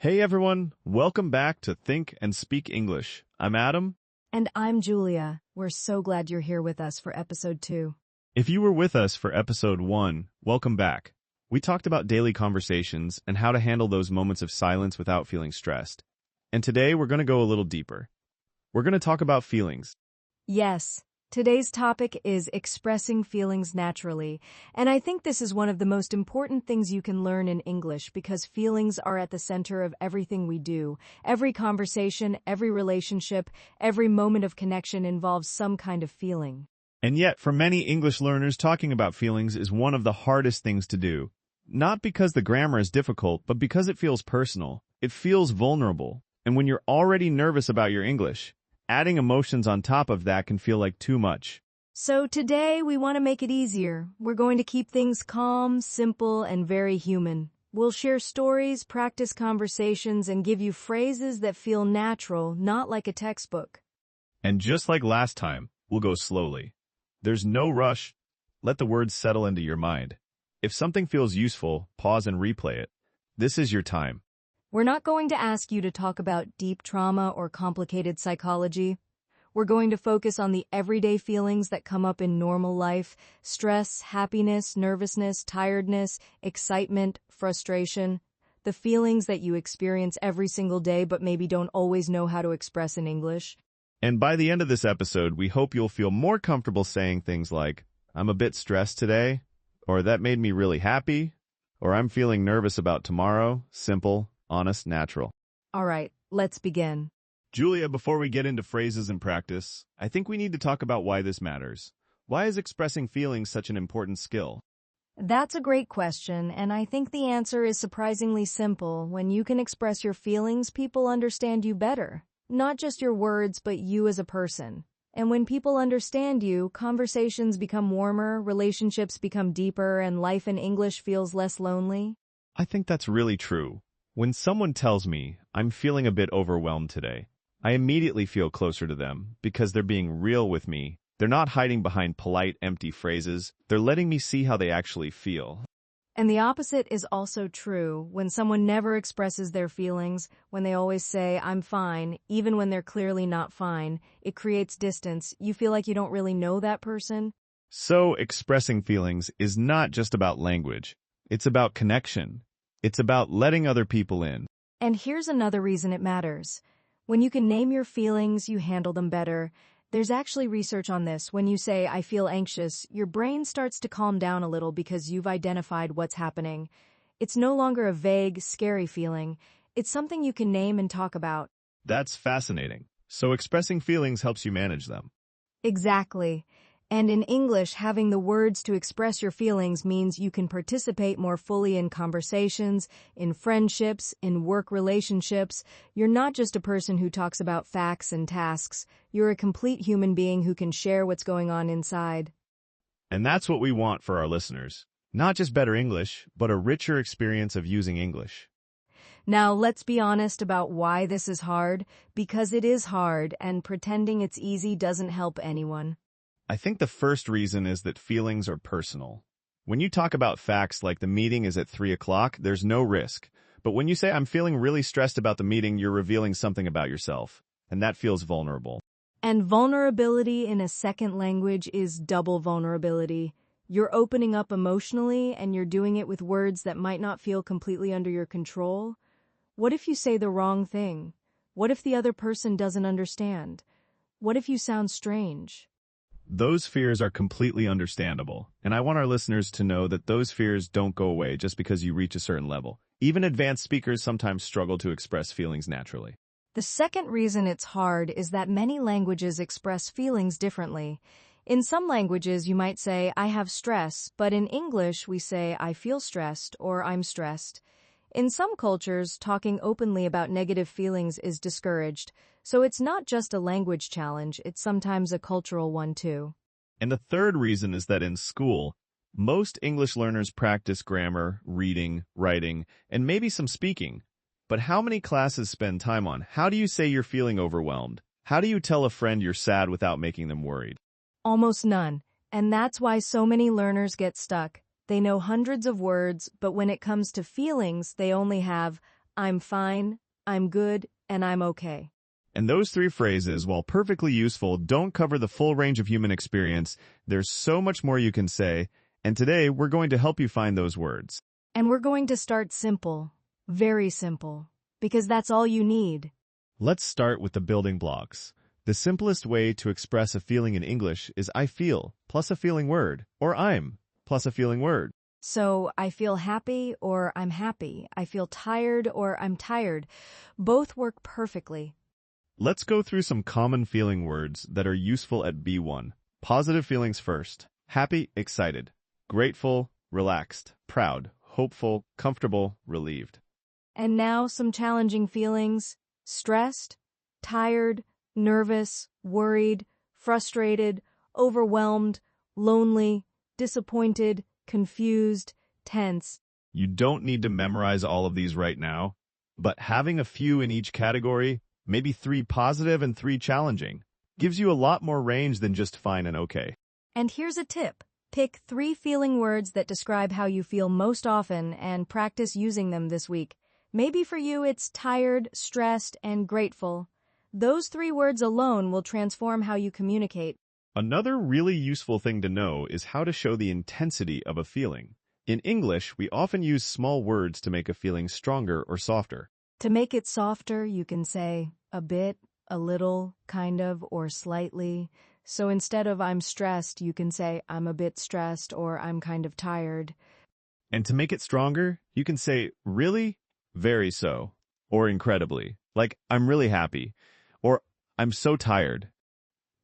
Hey everyone, welcome back to Think and Speak English. I'm Adam. And I'm Julia. We're so glad you're here with us for episode 2. If you were with us for episode 1, welcome back. We talked about daily conversations and how to handle those moments of silence without feeling stressed. And today we're going to go a little deeper. We're going to talk about feelings. Yes, today's topic is expressing feelings naturally, and I think this is one of the most important things you can learn in English because feelings are at the center of everything we do. Every conversation, every relationship, every moment of connection involves some kind of feeling. And yet, for many English learners, talking about feelings is one of the hardest things to do. Not because the grammar is difficult, but because it feels personal. It feels vulnerable. And when you're already nervous about your English, adding emotions on top of that can feel like too much. So today we want to make it easier. We're going to keep things calm, simple, and very human. We'll share stories, practice conversations, and give you phrases that feel natural, not like a textbook. And just like last time, we'll go slowly. There's no rush. Let the words settle into your mind. If something feels useful, pause and replay it. This is your time. We're not going to ask you to talk about deep trauma or complicated psychology. We're going to focus on the everyday feelings that come up in normal life: stress, happiness, nervousness, tiredness, excitement, frustration. The feelings that you experience every single day but maybe don't always know how to express in English. And by the end of this episode, we hope you'll feel more comfortable saying things like, "I'm a bit stressed today," or "that made me really happy," or "I'm feeling nervous about tomorrow." Simple, honest, natural. All right, let's begin. Julia, before we get into phrases and practice, I think we need to talk about why this matters. Why is expressing feelings such an important skill? That's a great question, and I think the answer is surprisingly simple. When you can express your feelings, people understand you better. Not just your words, but you as a person. And when people understand you, conversations become warmer, relationships become deeper, and life in English feels less lonely. I think that's really true. When someone tells me, "I'm feeling a bit overwhelmed today," I immediately feel closer to them because they're being real with me. They're not hiding behind polite, empty phrases. They're letting me see how they actually feel. And the opposite is also true. When someone never expresses their feelings, when they always say, "I'm fine," even when they're clearly not fine, it creates distance. You feel like you don't really know that person. So, expressing feelings is not just about language. It's about connection. It's about letting other people in. And here's another reason it matters. When you can name your feelings, you handle them better. There's actually research on this. When you say, "I feel anxious," your brain starts to calm down a little because you've identified what's happening. It's no longer a vague, scary feeling. It's something you can name and talk about. That's fascinating. So expressing feelings helps you manage them. Exactly. And in English, having the words to express your feelings means you can participate more fully in conversations, in friendships, in work relationships. You're not just a person who talks about facts and tasks. You're a complete human being who can share what's going on inside. And that's what we want for our listeners. Not just better English, but a richer experience of using English. Now, let's be honest about why this is hard, because it is hard, and pretending it's easy doesn't help anyone. I think the first reason is that feelings are personal. When you talk about facts like the meeting is at 3 o'clock, there's no risk. But when you say, "I'm feeling really stressed about the meeting," you're revealing something about yourself. And that feels vulnerable. And vulnerability in a second language is double vulnerability. You're opening up emotionally, and you're doing it with words that might not feel completely under your control. What if you say the wrong thing? What if the other person doesn't understand? What if you sound strange? Those fears are completely understandable, and I want our listeners to know that those fears don't go away just because you reach a certain level. Even advanced speakers sometimes struggle to express feelings naturally. The second reason it's hard is that many languages express feelings differently. In some languages, you might say, "I have stress," but in English, we say, "I feel stressed" or "I'm stressed." In some cultures, talking openly about negative feelings is discouraged, so it's not just a language challenge, it's sometimes a cultural one too. And the third reason is that in school, most English learners practice grammar, reading, writing, and maybe some speaking. But how many classes spend time on, "How do you say you're feeling overwhelmed? How do you tell a friend you're sad without making them worried?" Almost none, and that's why so many learners get stuck. They know hundreds of words, but when it comes to feelings, they only have I'm fine, I'm good, and I'm okay. And those three phrases, while perfectly useful, don't cover the full range of human experience. There's so much more you can say, and today we're going to help you find those words. And we're going to start simple, very simple, because that's all you need. Let's start with the building blocks. The simplest way to express a feeling in English is I feel plus a feeling word, or I'm plus a feeling word. So I feel happy or I'm happy. I feel tired or I'm tired. Both work perfectly. Let's go through some common feeling words that are useful at B1. Positive feelings first. Happy, excited. Grateful, relaxed. Proud, hopeful, comfortable, relieved. And now some challenging feelings. Stressed, tired, nervous, worried, frustrated, overwhelmed, lonely, disappointed, confused, tense. You don't need to memorize all of these right now, but having a few in each category, maybe 3 positive and 3 challenging, gives you a lot more range than just fine and okay. And here's a tip. Pick 3 feeling words that describe how you feel most often and practice using them this week. Maybe for you it's tired, stressed, and grateful. Those 3 words alone will transform how you communicate. Another really useful thing to know is how to show the intensity of a feeling. In English, we often use small words to make a feeling stronger or softer. To make it softer, you can say a bit, a little, kind of, or slightly. So instead of I'm stressed, you can say I'm a bit stressed or I'm kind of tired. And to make it stronger, you can say really, very so, or incredibly, like I'm really happy, or I'm so tired.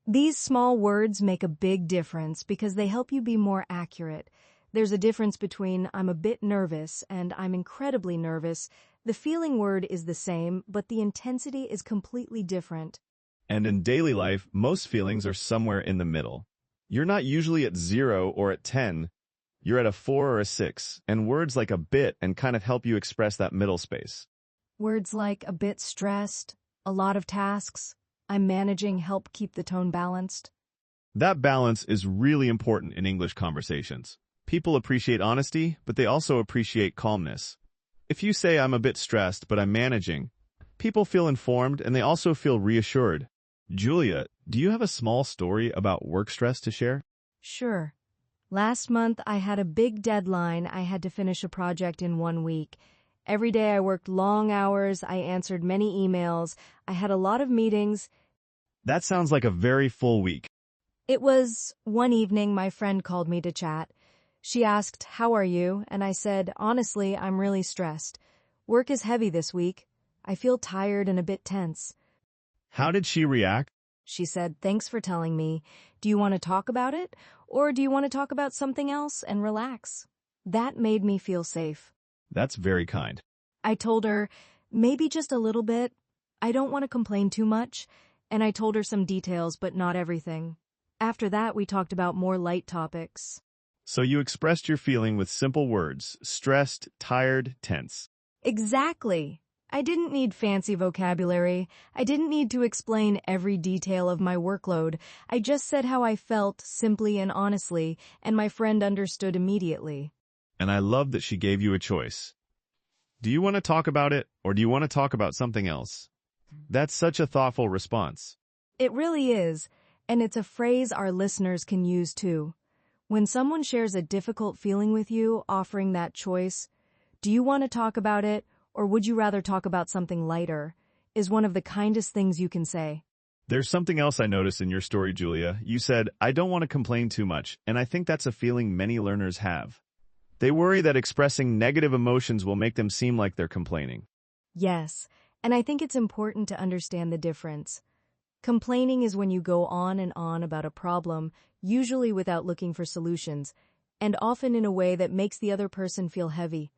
These small words make a big difference because they help you be more accurate. There's a difference between I'm a bit nervous and I'm incredibly nervous. The feeling word is the same, but the intensity is completely different. And in daily life, most feelings are somewhere in the middle. You're not usually at 0 or at 10. You're at a 4 or a 6, and words like a bit and kind of help you express that middle space. Words like a bit stressed, a lot of tasks, I'm managing help keep the tone balanced. That balance is really important in English conversations. People appreciate honesty, but they also appreciate calmness. If you say I'm a bit stressed, but I'm managing, people feel informed and they also feel reassured. Julia, do you have a small story about work stress to share? Sure. Last month, I had a big deadline. I had to finish a project in 1 week. Every day I worked long hours. I answered many emails. I had a lot of meetings. That sounds like a very full week. It was one evening my friend called me to chat. She asked, "How are you?" And I said, "Honestly, I'm really stressed. Work is heavy this week. I feel tired and a bit tense." How did she react? She said, "Thanks for telling me. Do you want to talk about it? Or do you want to talk about something else and relax?" That made me feel safe. That's very kind. I told her, maybe just a little bit. I don't want to complain too much. And I told her some details, but not everything. After that, we talked about more light topics. So you expressed your feeling with simple words: stressed, tired, tense. Exactly. I didn't need fancy vocabulary. I didn't need to explain every detail of my workload. I just said how I felt, simply and honestly, and my friend understood immediately. And I love that she gave you a choice. Do you want to talk about it, or do you want to talk about something else? That's such a thoughtful response. It really is, and it's a phrase our listeners can use too. When someone shares a difficult feeling with you, offering that choice, do you want to talk about it, or would you rather talk about something lighter, is one of the kindest things you can say. There's something else I noticed in your story, Julia. You said, I don't want to complain too much, and I think that's a feeling many learners have. They worry that expressing negative emotions will make them seem like they're complaining. Yes, and I think it's important to understand the difference. Complaining is when you go on and on about a problem, usually without looking for solutions, and often in a way that makes the other person feel heavy.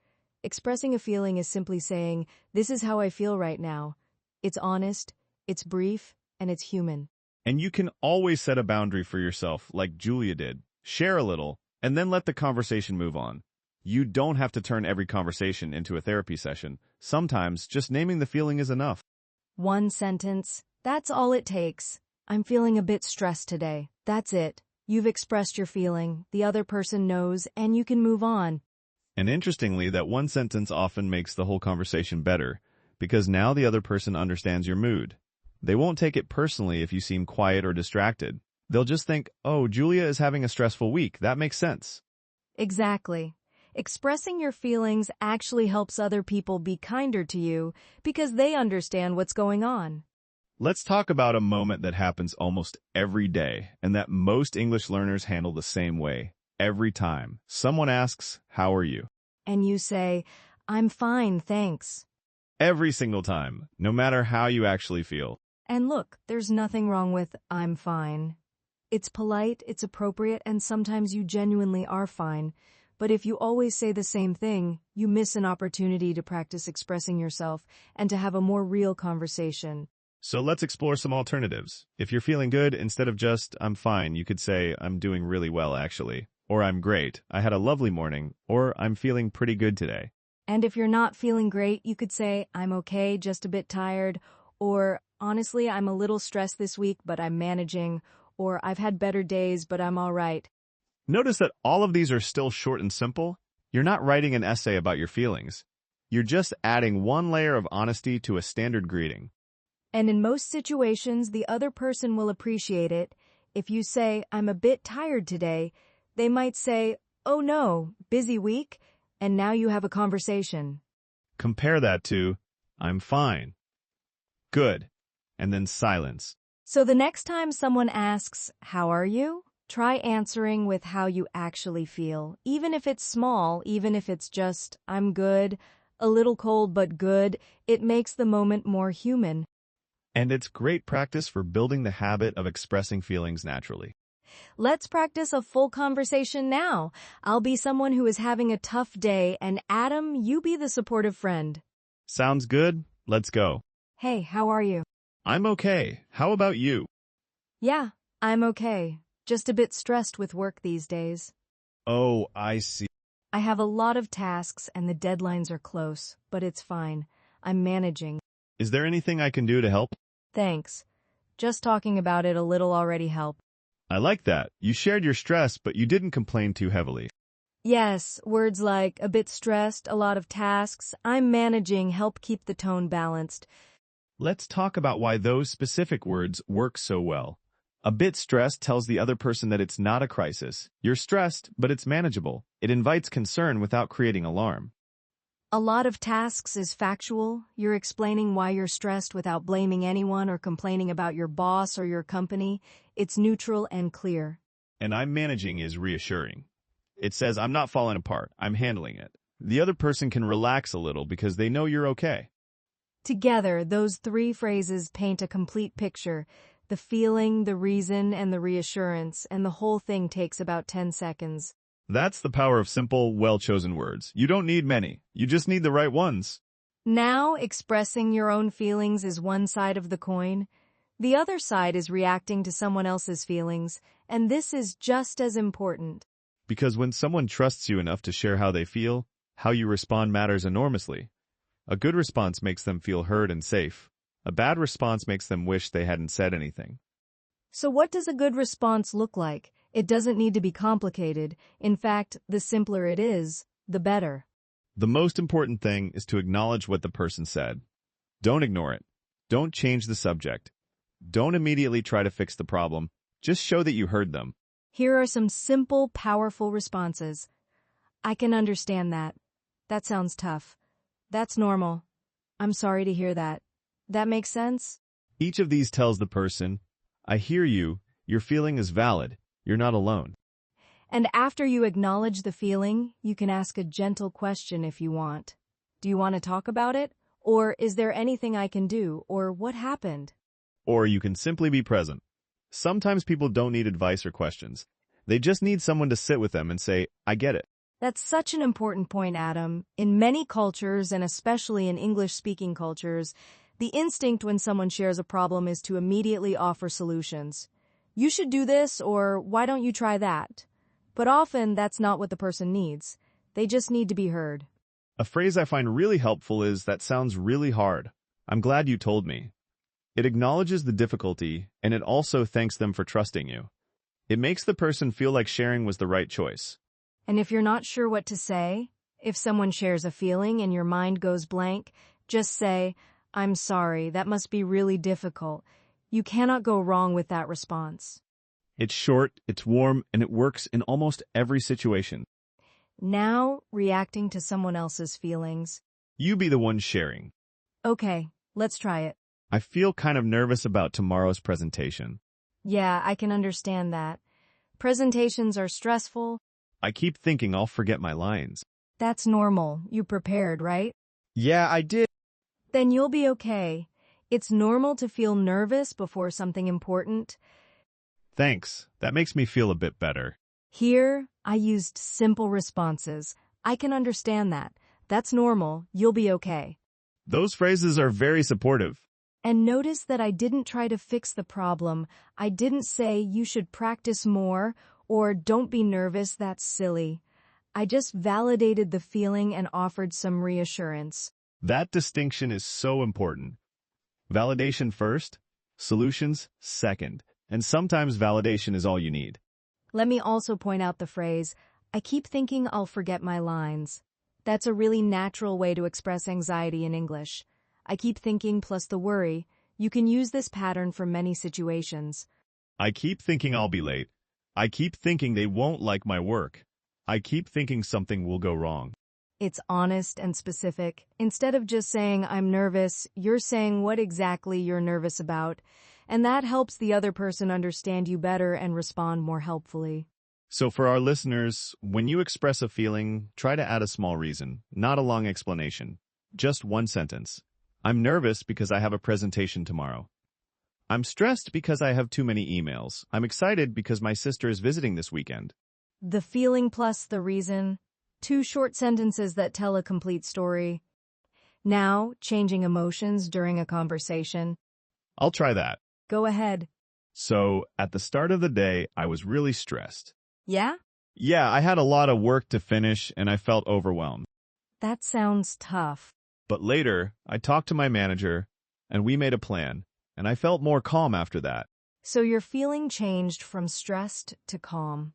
Expressing a feeling is simply saying, "This is how I feel right now." It's honest, it's brief, and it's human. And you can always set a boundary for yourself, like Julia did. Share a little, and then let the conversation move on. You don't have to turn every conversation into a therapy session. Sometimes just naming the feeling is enough. One sentence, that's all it takes. "I'm feeling a bit stressed today." That's it. You've expressed your feeling, the other person knows, and you can move on. And interestingly, that one sentence often makes the whole conversation better. because now the other person understands your mood. They won't take it personally if you seem quiet or distracted. They'll just think, oh, Julia is having a stressful week. That makes sense. Exactly. Expressing your feelings actually helps other people be kinder to you because they understand what's going on. Let's talk about a moment that happens almost every day and that most English learners handle the same way. Every time someone asks, how are you? And you say, I'm fine, thanks. Every single time, no matter how you actually feel. And look, there's nothing wrong with I'm fine. It's polite, it's appropriate, and sometimes you genuinely are fine. But if you always say the same thing, you miss an opportunity to practice expressing yourself and to have a more real conversation. So let's explore some alternatives. If you're feeling good, instead of just, I'm fine, you could say, I'm doing really well, actually. Or I'm great, I had a lovely morning. Or I'm feeling pretty good today. And if you're not feeling great, you could say, I'm okay, just a bit tired. Or, honestly, I'm a little stressed this week, but I'm managing. Or, I've had better days, but I'm all right. Notice that all of these are still short and simple. You're not writing an essay about your feelings. You're just adding one layer of honesty to a standard greeting. And in most situations, the other person will appreciate it. If you say, I'm a bit tired today, they might say, oh no, busy week, and now you have a conversation. Compare that to, I'm fine. Good. And then silence. So the next time someone asks, how are you? Try answering with how you actually feel, even if it's small, even if it's just, I'm good, a little cold but good. It makes the moment more human. And it's great practice for building the habit of expressing feelings naturally. Let's practice a full conversation now. I'll be someone who is having a tough day, and Adam, you be the supportive friend. Sounds good? Let's go. Hey, how are you? I'm okay. How about you? Yeah, I'm okay. Just a bit stressed with work these days. Oh, I see. I have a lot of tasks and the deadlines are close, but it's fine. I'm managing. Is there anything I can do to help? Thanks. Just talking about it a little already helped. I like that. You shared your stress, but you didn't complain too heavily. Yes, words like a bit stressed, a lot of tasks, I'm managing help keep the tone balanced. Let's talk about why those specific words work so well. A bit stressed tells the other person that it's not a crisis. You're stressed, but it's manageable. It invites concern without creating alarm. A lot of tasks is factual. You're explaining why you're stressed without blaming anyone or complaining about your boss or your company. It's neutral and clear. And I'm managing is reassuring. It says I'm not falling apart. I'm handling it. The other person can relax a little because they know you're okay. Together, those three phrases paint a complete picture. The feeling, the reason, and the reassurance, and the whole thing takes about 10 seconds. That's the power of simple, well-chosen words. You don't need many. You just need the right ones. Now, expressing your own feelings is one side of the coin. The other side is reacting to someone else's feelings, and this is just as important. Because when someone trusts you enough to share how they feel, how you respond matters enormously. A good response makes them feel heard and safe. A bad response makes them wish they hadn't said anything. So what does a good response look like? It doesn't need to be complicated. In fact, the simpler it is, the better. The most important thing is to acknowledge what the person said. Don't ignore it. Don't change the subject. Don't immediately try to fix the problem. Just show that you heard them. Here are some simple, powerful responses. I can understand that. That sounds tough. That's normal. I'm sorry to hear that. That makes sense? Each of these tells the person, I hear you, your feeling is valid, you're not alone. And after you acknowledge the feeling, you can ask a gentle question if you want. Do you want to talk about it? Or is there anything I can do? Or what happened? Or you can simply be present. Sometimes people don't need advice or questions. They just need someone to sit with them and say, I get it. That's such an important point, Adam. In many cultures, and especially in English-speaking cultures, the instinct when someone shares a problem is to immediately offer solutions. You should do this, or why don't you try that? But often, that's not what the person needs. They just need to be heard. A phrase I find really helpful is, that sounds really hard. I'm glad you told me. It acknowledges the difficulty, and it also thanks them for trusting you. It makes the person feel like sharing was the right choice. And if you're not sure what to say, if someone shares a feeling and your mind goes blank, just say, I'm sorry, that must be really difficult. You cannot go wrong with that response. It's short, it's warm, and it works in almost every situation. Now, reacting to someone else's feelings. You be the one sharing. Okay, let's try it. I feel kind of nervous about tomorrow's presentation. Yeah, I can understand that. Presentations are stressful. I keep thinking I'll forget my lines. That's normal. You prepared, right? Yeah, I did. Then you'll be okay. It's normal to feel nervous before something important. Thanks. That makes me feel a bit better. Here, I used simple responses. I can understand that. That's normal. You'll be okay. Those phrases are very supportive. And notice that I didn't try to fix the problem. I didn't say you should practice more or don't be nervous, that's silly. I just validated the feeling and offered some reassurance. That distinction is so important. Validation first, solutions second, and sometimes validation is all you need. Let me also point out the phrase, I keep thinking I'll forget my lines. That's a really natural way to express anxiety in English. I keep thinking plus the worry. You can use this pattern for many situations. I keep thinking I'll be late. I keep thinking they won't like my work. I keep thinking something will go wrong. It's honest and specific. Instead of just saying, I'm nervous, you're saying what exactly you're nervous about. And that helps the other person understand you better and respond more helpfully. So for our listeners, when you express a feeling, try to add a small reason, not a long explanation. Just one sentence. I'm nervous because I have a presentation tomorrow. I'm stressed because I have too many emails. I'm excited because my sister is visiting this weekend. The feeling plus the reason. 2 short sentences that tell a complete story. Now, changing emotions during a conversation. I'll try that. Go ahead. So, at the start of the day, I was really stressed. Yeah? Yeah, I had a lot of work to finish and I felt overwhelmed. That sounds tough. But later, I talked to my manager and we made a plan, and I felt more calm after that. So your feeling changed from stressed to calm.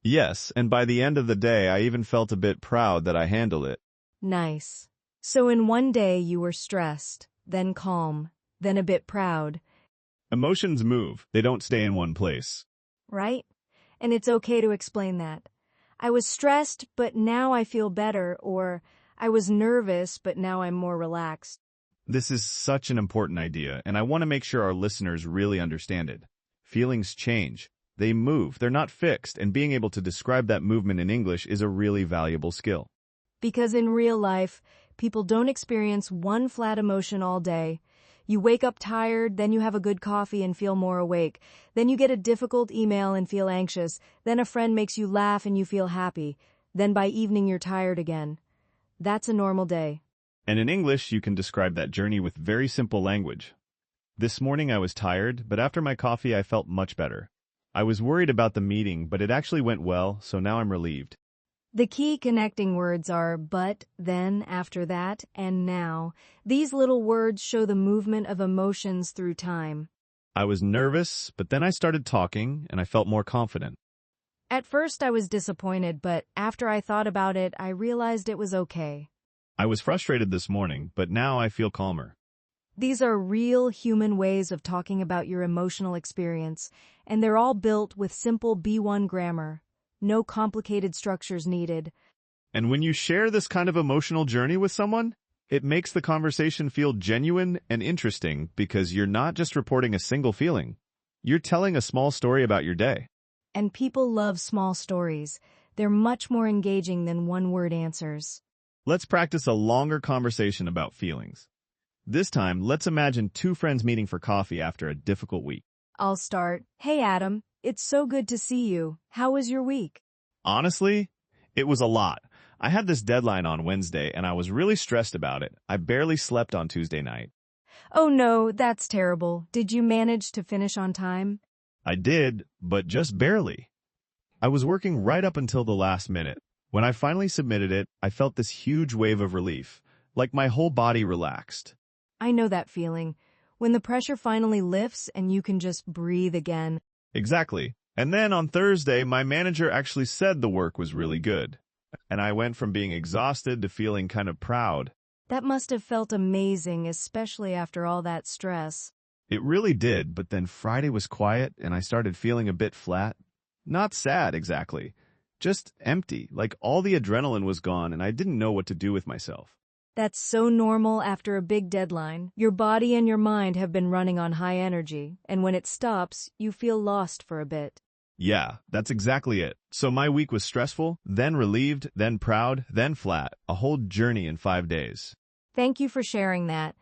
Yes, and by the end of the day, I even felt a bit proud that I handled it. Nice. So in one day you were stressed, then calm, then a bit proud. Emotions move. They don't stay in one place. Right? And it's okay to explain that. I was stressed, but now I feel better, or I was nervous, but now I'm more relaxed. This is such an important idea, and I want to make sure our listeners really understand it. Feelings change. They move. They're not fixed, and being able to describe that movement in English is a really valuable skill. Because in real life, people don't experience one flat emotion all day. You wake up tired, then you have a good coffee and feel more awake. Then you get a difficult email and feel anxious. Then a friend makes you laugh and you feel happy. Then by evening you're tired again. That's a normal day. And in English, you can describe that journey with very simple language. This morning I was tired, but after my coffee I felt much better. I was worried about the meeting, but it actually went well, so now I'm relieved. The key connecting words are but, then, after that, and now. These little words show the movement of emotions through time. I was nervous, but then I started talking, and I felt more confident. At first I was disappointed, but after I thought about it, I realized it was okay. I was frustrated this morning, but now I feel calmer. These are real human ways of talking about your emotional experience, and they're all built with simple B1 grammar. No complicated structures needed. And when you share this kind of emotional journey with someone, it makes the conversation feel genuine and interesting because you're not just reporting a single feeling. You're telling a small story about your day. And people love small stories. They're much more engaging than one-word answers. Let's practice a longer conversation about feelings. This time, let's imagine 2 friends meeting for coffee after a difficult week. I'll start. Hey, Adam. It's so good to see you. How was your week? Honestly, it was a lot. I had this deadline on Wednesday, and I was really stressed about it. I barely slept on Tuesday night. Oh no, that's terrible. Did you manage to finish on time? I did, but just barely. I was working right up until the last minute. When I finally submitted it, I felt this huge wave of relief, like my whole body relaxed. I know that feeling. When the pressure finally lifts and you can just breathe again. Exactly. And then on Thursday, my manager actually said the work was really good. And I went from being exhausted to feeling kind of proud. That must have felt amazing, especially after all that stress. It really did, but then Friday was quiet and I started feeling a bit flat. Not sad, exactly. Just empty, like all the adrenaline was gone and I didn't know what to do with myself. That's so normal after a big deadline. Your body and your mind have been running on high energy, and when it stops, you feel lost for a bit. Yeah, that's exactly it. So my week was stressful, then relieved, then proud, then flat. A whole journey in 5 days. Thank you for sharing that.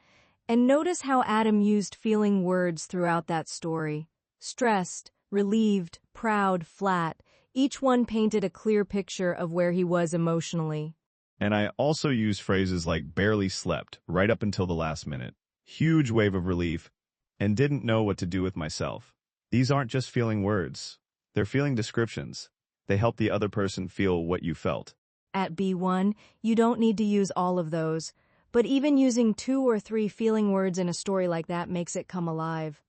And notice how Adam used feeling words throughout that story. Stressed, relieved, proud, flat. Each one painted a clear picture of where he was emotionally. And I also used phrases like barely slept right up until the last minute, huge wave of relief, and didn't know what to do with myself. These aren't just feeling words. They're feeling descriptions. They help the other person feel what you felt. At B1, you don't need to use all of those, but even using 2 or 3 feeling words in a story like that makes it come alive.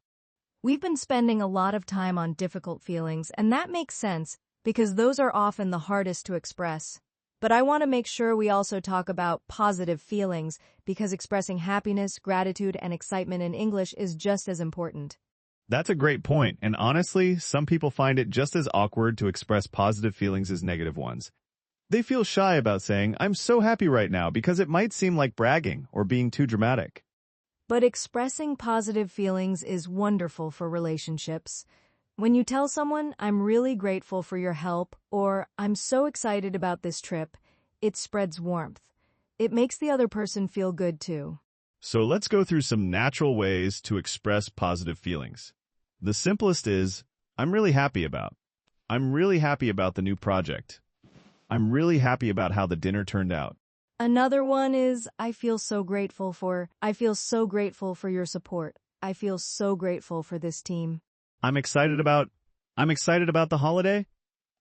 We've been spending a lot of time on difficult feelings, and that makes sense because those are often the hardest to express. But I want to make sure we also talk about positive feelings because expressing happiness, gratitude, and excitement in English is just as important. That's a great point, and honestly, some people find it just as awkward to express positive feelings as negative ones. They feel shy about saying, "I'm so happy right now," because it might seem like bragging or being too dramatic. But expressing positive feelings is wonderful for relationships. When you tell someone, "I'm really grateful for your help," or "I'm so excited about this trip," it spreads warmth. It makes the other person feel good too. So let's go through some natural ways to express positive feelings. The simplest is, I'm really happy about. I'm really happy about the new project. I'm really happy about how the dinner turned out. Another one is, I feel so grateful for your support. I feel so grateful for this team. I'm excited about the holiday.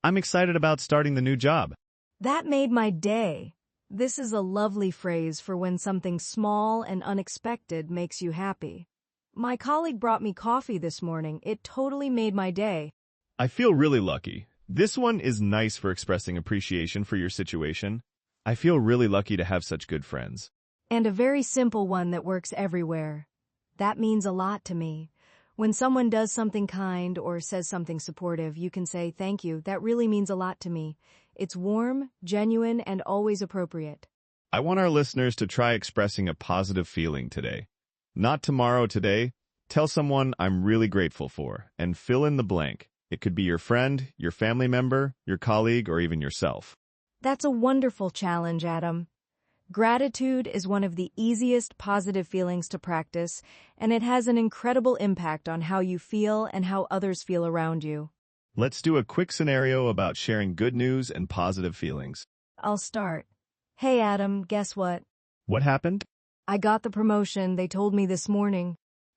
I'm excited about starting the new job. That made my day. This is a lovely phrase for when something small and unexpected makes you happy. My colleague brought me coffee this morning. It totally made my day. I feel really lucky. This one is nice for expressing appreciation for your situation. I feel really lucky to have such good friends. And a very simple one that works everywhere. That means a lot to me. When someone does something kind or says something supportive, you can say, "Thank you, that really means a lot to me." It's warm, genuine, and always appropriate. I want our listeners to try expressing a positive feeling today. Not tomorrow, today. Tell someone I'm really grateful for, and fill in the blank. It could be your friend, your family member, your colleague, or even yourself. That's a wonderful challenge, Adam. Gratitude is one of the easiest positive feelings to practice, and it has an incredible impact on how you feel and how others feel around you. Let's do a quick scenario about sharing good news and positive feelings. I'll start. Hey, Adam, guess what? What happened? I got the promotion they told me this morning.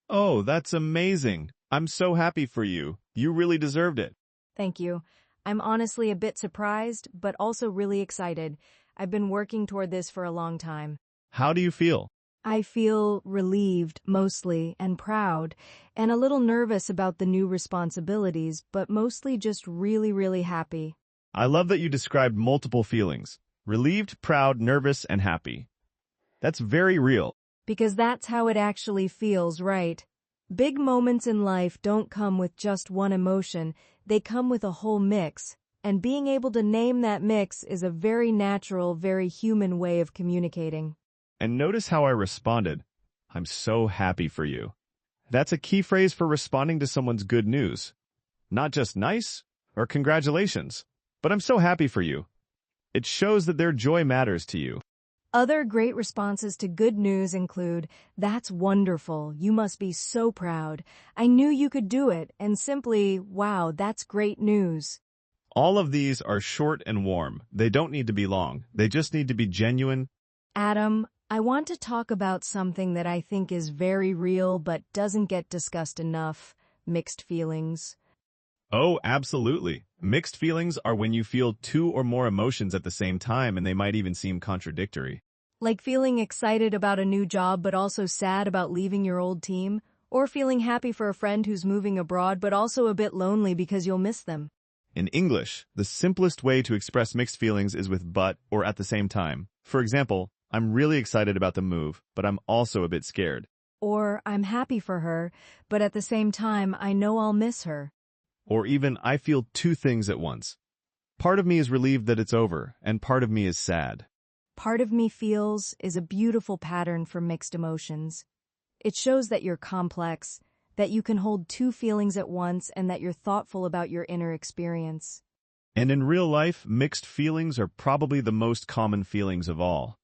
Oh, that's amazing. I'm so happy for you. You really deserved it. Thank you. I'm honestly a bit surprised, but also really excited. I've been working toward this for a long time. How do you feel? I feel relieved, mostly, and proud, and a little nervous about the new responsibilities, but mostly just really, really happy. I love that you described multiple feelings. Relieved, proud, nervous, and happy. That's very real. Because that's how it actually feels, right? Big moments in life don't come with just one emotion, they come with a whole mix. And being able to name that mix is a very natural, very human way of communicating. And notice how I responded. I'm so happy for you. That's a key phrase for responding to someone's good news. Not just nice or congratulations, but I'm so happy for you. It shows that their joy matters to you. Other great responses to good news include, "That's wonderful. You must be so proud. I knew you could do it." And simply, "Wow, that's great news." All of these are short and warm. They don't need to be long. They just need to be genuine. Adam, I want to talk about something that I think is very real but doesn't get discussed enough: mixed feelings. Oh, absolutely. Mixed feelings are when you feel 2 or more emotions at the same time, and they might even seem contradictory. Like feeling excited about a new job but also sad about leaving your old team, or feeling happy for a friend who's moving abroad but also a bit lonely because you'll miss them. In English, the simplest way to express mixed feelings is with but or at the same time. For example, I'm really excited about the move, but I'm also a bit scared. Or I'm happy for her, but at the same time, I know I'll miss her. Or even, I feel two things at once. Part of me is relieved that it's over, and part of me is sad. Part of me feels is a beautiful pattern for mixed emotions. It shows that you're complex, that you can hold two feelings at once, and that you're thoughtful about your inner experience. And in real life, mixed feelings are probably the most common feelings of all.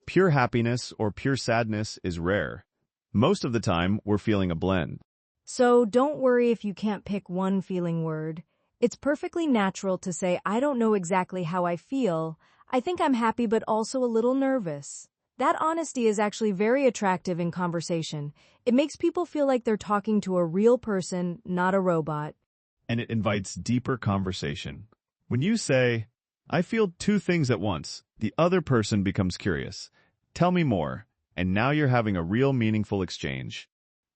Pure happiness or pure sadness is rare. Most of the time, we're feeling a blend. So don't worry if you can't pick one feeling word. It's perfectly natural to say, I don't know exactly how I feel. I think I'm happy but also a little nervous. That honesty is actually very attractive in conversation. It makes people feel like they're talking to a real person, not a robot. And it invites deeper conversation. When you say, I feel two things at once, the other person becomes curious. Tell me more, and now you're having a real meaningful exchange.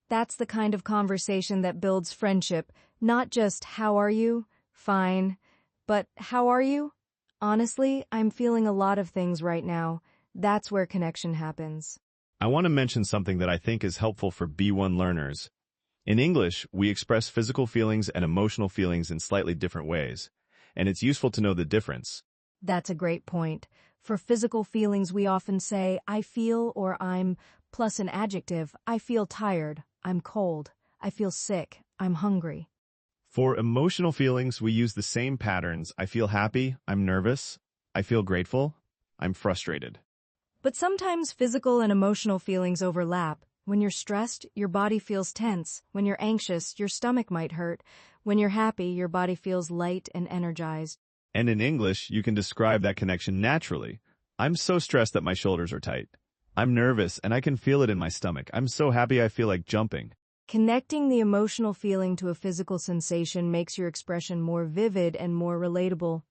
That's the kind of conversation that builds friendship, not just how are you? Fine. But how are you? Honestly, I'm feeling a lot of things right now. That's where connection happens. I want to mention something that I think is helpful for B1 learners. In English, we express physical feelings and emotional feelings in slightly different ways, and it's useful to know the difference. That's a great point. For physical feelings, we often say, I feel or I'm, plus an adjective, I feel tired, I'm cold, I feel sick, I'm hungry. For emotional feelings, we use the same patterns. I feel happy, I'm nervous, I feel grateful, I'm frustrated. But sometimes physical and emotional feelings overlap. When you're stressed, your body feels tense. When you're anxious, your stomach might hurt. When you're happy, your body feels light and energized. And in English, you can describe that connection naturally. I'm so stressed that my shoulders are tight. I'm nervous and I can feel it in my stomach. I'm so happy I feel like jumping. Connecting the emotional feeling to a physical sensation makes your expression more vivid and more relatable.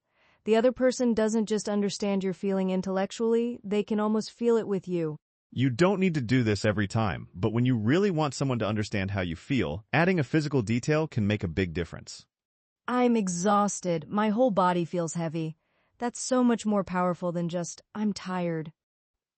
The other person doesn't just understand your feeling intellectually, they can almost feel it with you. You don't need to do this every time, but when you really want someone to understand how you feel, adding a physical detail can make a big difference. I'm exhausted. My whole body feels heavy. That's so much more powerful than just, I'm tired.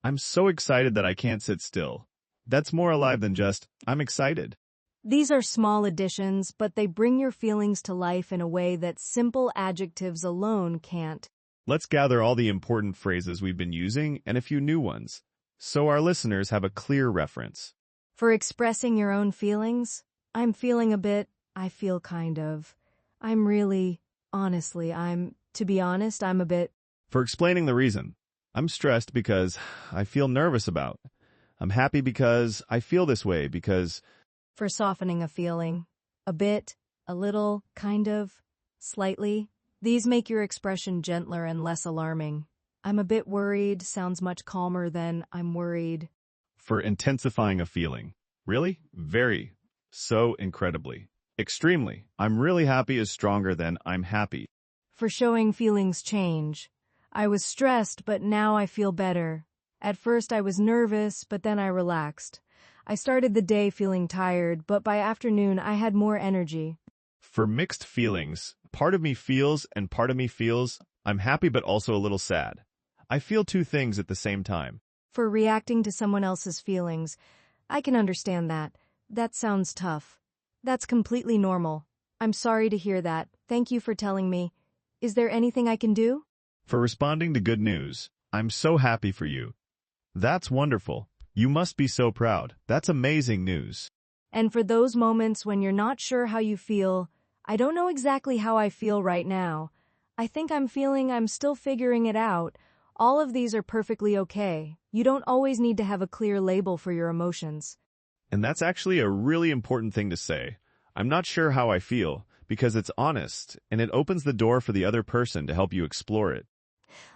I'm so excited that I can't sit still. That's more alive than just, I'm excited. These are small additions, but they bring your feelings to life in a way that simple adjectives alone can't. Let's gather all the important phrases we've been using and a few new ones, so our listeners have a clear reference. For expressing your own feelings, I'm feeling a bit, I feel kind of. I'm really, honestly, to be honest, I'm a bit. For explaining the reason, I'm stressed because I feel nervous about. I'm happy because I feel this way because. For softening a feeling, a bit, a little, kind of, slightly. These make your expression gentler and less alarming. I'm a bit worried sounds much calmer than I'm worried. For intensifying a feeling. Really? Very. So incredibly. Extremely. I'm really happy is stronger than I'm happy. For showing feelings change. I was stressed, but now I feel better. At first I was nervous, but then I relaxed. I started the day feeling tired, but by afternoon I had more energy. For mixed feelings, part of me feels and part of me feels I'm happy but also a little sad. I feel two things at the same time. For reacting to someone else's feelings, I can understand that. That sounds tough. That's completely normal. I'm sorry to hear that. Thank you for telling me. Is there anything I can do? For responding to good news, I'm so happy for you. That's wonderful. You must be so proud. That's amazing news. And for those moments when you're not sure how you feel, I don't know exactly how I feel right now. I think I'm still figuring it out. All of these are perfectly okay. You don't always need to have a clear label for your emotions. And that's actually a really important thing to say. I'm not sure how I feel, because it's honest, and it opens the door for the other person to help you explore it.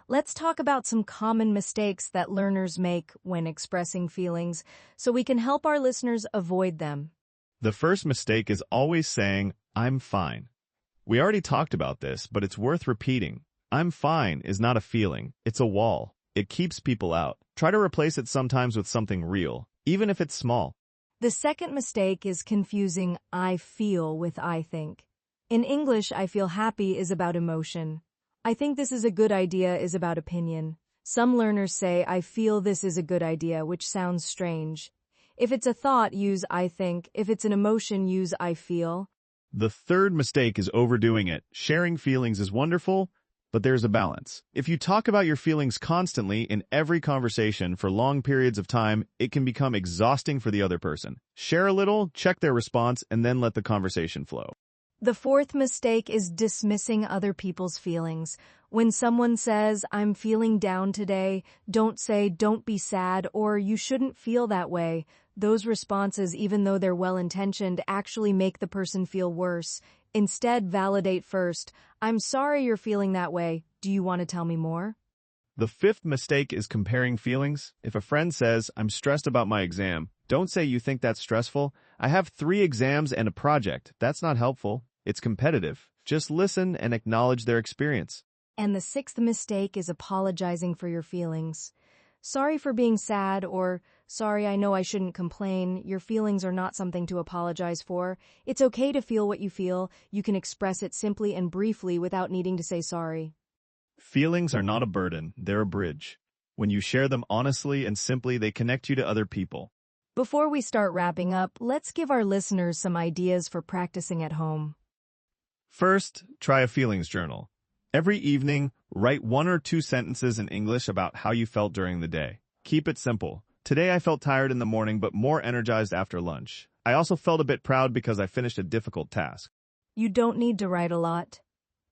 Let's talk about some common mistakes that learners make when expressing feelings, so we can help our listeners avoid them. The first mistake is always saying, I'm fine. We already talked about this, but it's worth repeating. I'm fine is not a feeling, it's a wall. It keeps people out. Try to replace it sometimes with something real, even if it's small. The second mistake is confusing I feel with I think. In English, I feel happy is about emotion. I think this is a good idea is about opinion. Some learners say, I feel this is a good idea, which sounds strange. If it's a thought, use I think. If it's an emotion, use I feel. The third mistake is overdoing it. Sharing feelings is wonderful, but there's a balance. If you talk about your feelings constantly in every conversation for long periods of time, it can become exhausting for the other person. Share a little, check their response, and then let the conversation flow. The fourth mistake is dismissing other people's feelings. When someone says, I'm feeling down today, don't say, don't be sad, or you shouldn't feel that way. Those responses, even though they're well-intentioned, actually make the person feel worse. Instead, validate first. I'm sorry you're feeling that way. Do you want to tell me more? The fifth mistake is comparing feelings. If a friend says, I'm stressed about my exam, don't say you think that's stressful. I have 3 exams and a project. That's not helpful. It's competitive. Just listen and acknowledge their experience. And the sixth mistake is apologizing for your feelings. Sorry for being sad, or sorry, I know I shouldn't complain. Your feelings are not something to apologize for. It's okay to feel what you feel. You can express it simply and briefly without needing to say sorry. Feelings are not a burden, they're a bridge. When you share them honestly and simply, they connect you to other people. Before we start wrapping up, let's give our listeners some ideas for practicing at home. First, try a feelings journal. Every evening, write 1 or 2 sentences in English about how you felt during the day. Keep it simple. Today I felt tired in the morning but more energized after lunch. I also felt a bit proud because I finished a difficult task. You don't need to write a lot.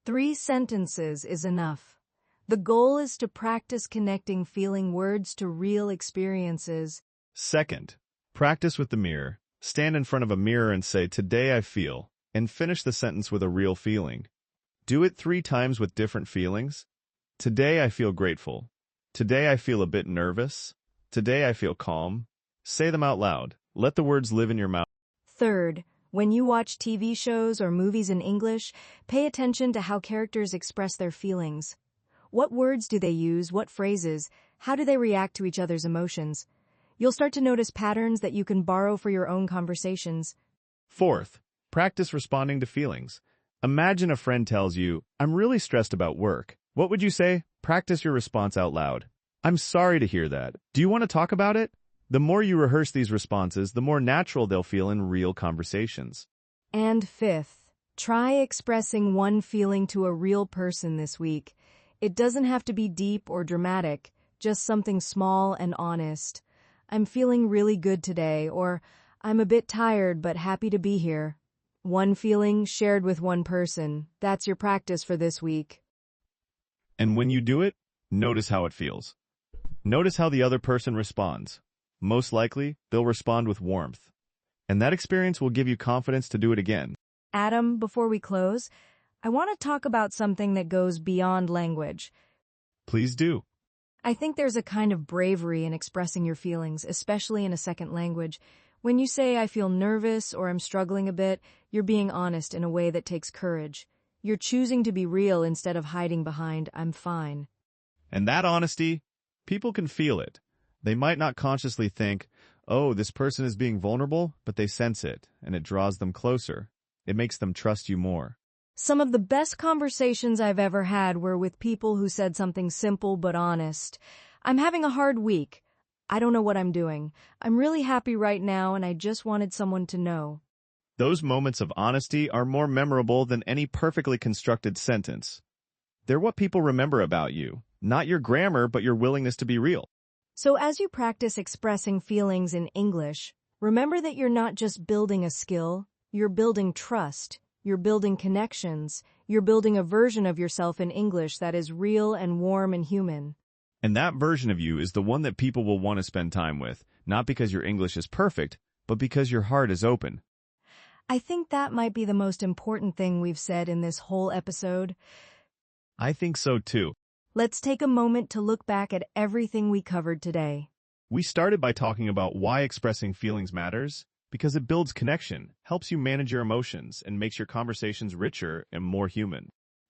3 sentences is enough. The goal is to practice connecting feeling words to real experiences. Second, practice with the mirror. Stand in front of a mirror and say, today I feel, and finish the sentence with a real feeling. Do it 3 times with different feelings. Today I feel grateful. Today I feel a bit nervous. Today I feel calm. Say them out loud. Let the words live in your mouth. Third, when you watch TV shows or movies in English, pay attention to how characters express their feelings. What words do they use? What phrases? How do they react to each other's emotions? You'll start to notice patterns that you can borrow for your own conversations. Fourth, practice responding to feelings. Imagine a friend tells you, I'm really stressed about work. What would you say? Practice your response out loud. I'm sorry to hear that. Do you want to talk about it? The more you rehearse these responses, the more natural they'll feel in real conversations. And fifth, try expressing one feeling to a real person this week. It doesn't have to be deep or dramatic, just something small and honest. I'm feeling really good today, or I'm a bit tired but happy to be here. One feeling shared with one person. That's your practice for this week. And when you do it, notice how it feels. Notice how the other person responds. Most likely, they'll respond with warmth. And that experience will give you confidence to do it again. Adam, before we close, I want to talk about something that goes beyond language. Please do. I think there's a kind of bravery in expressing your feelings, especially in a second language. When you say, I feel nervous or I'm struggling a bit, you're being honest in a way that takes courage. You're choosing to be real instead of hiding behind, I'm fine. And that honesty, people can feel it. They might not consciously think, oh, this person is being vulnerable, but they sense it, and it draws them closer. It makes them trust you more. Some of the best conversations I've ever had were with people who said something simple but honest. I'm having a hard week. I don't know what I'm doing. I'm really happy right now, and I just wanted someone to know. Those moments of honesty are more memorable than any perfectly constructed sentence. They're what people remember about you, not your grammar, but your willingness to be real. So as you practice expressing feelings in English, remember that you're not just building a skill, you're building trust, you're building connections, you're building a version of yourself in English that is real and warm and human. And that version of you is the one that people will want to spend time with, not because your English is perfect, but because your heart is open. I think that might be the most important thing we've said in this whole episode. I think so too. Let's take a moment to look back at everything we covered today. We started by talking about why expressing feelings matters, because it builds connection, helps you manage your emotions, and makes your conversations richer and more human.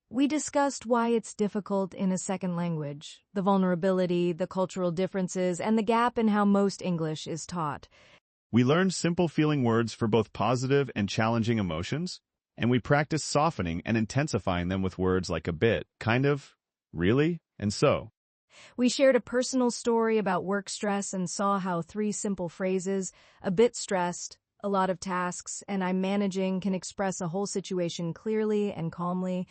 We discussed why it's difficult in a second language, the vulnerability, the cultural differences, and the gap in how most English is taught. We learned simple feeling words for both positive and challenging emotions, and we practiced softening and intensifying them with words like a bit, kind of, really, and so. We shared a personal story about work stress and saw how 3 simple phrases, a bit stressed, a lot of tasks, and I'm managing can express a whole situation clearly and calmly.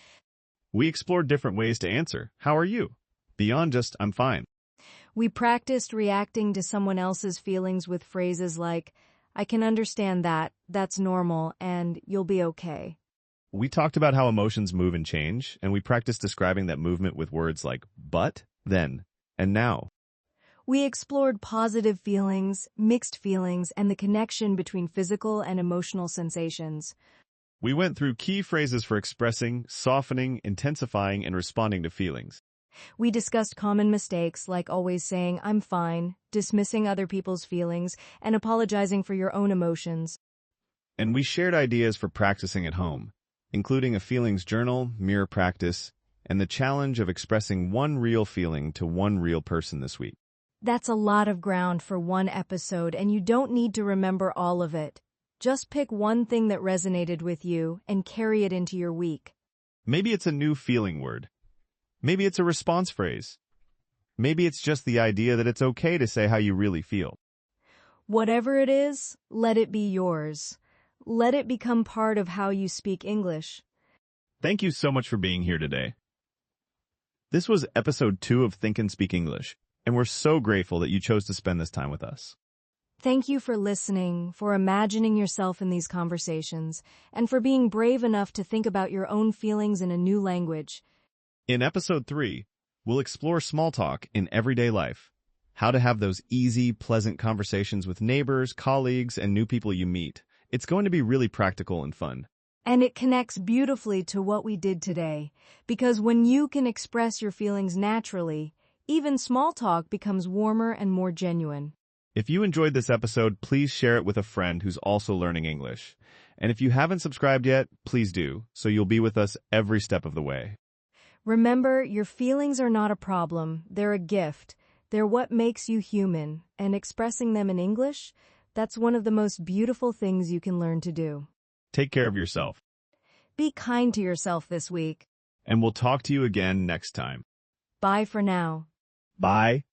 We explored different ways to answer, "How are you?" beyond just, "I'm fine." We practiced reacting to someone else's feelings with phrases like, I can understand that, that's normal, and you'll be okay. We talked about how emotions move and change, and we practiced describing that movement with words like but, then, and now. We explored positive feelings, mixed feelings, and the connection between physical and emotional sensations. We went through key phrases for expressing, softening, intensifying, and responding to feelings. We discussed common mistakes like always saying, I'm fine, dismissing other people's feelings, and apologizing for your own emotions. And we shared ideas for practicing at home, including a feelings journal, mirror practice, and the challenge of expressing one real feeling to one real person this week. That's a lot of ground for one episode, and you don't need to remember all of it. Just pick one thing that resonated with you and carry it into your week. Maybe it's a new feeling word. Maybe it's a response phrase. Maybe it's just the idea that it's okay to say how you really feel. Whatever it is, let it be yours. Let it become part of how you speak English. Thank you so much for being here today. This was episode 2 of Think and Speak English, and we're so grateful that you chose to spend this time with us. Thank you for listening, for imagining yourself in these conversations, and for being brave enough to think about your own feelings in a new language. In episode 3, we'll explore small talk in everyday life, how to have those easy, pleasant conversations with neighbors, colleagues, and new people you meet. It's going to be really practical and fun. And it connects beautifully to what we did today, because when you can express your feelings naturally, even small talk becomes warmer and more genuine. If you enjoyed this episode, please share it with a friend who's also learning English. And if you haven't subscribed yet, please do, so you'll be with us every step of the way. Remember, your feelings are not a problem, they're a gift. They're what makes you human, and expressing them in English, that's one of the most beautiful things you can learn to do. Take care of yourself. Be kind to yourself this week. And we'll talk to you again next time. Bye for now. Bye.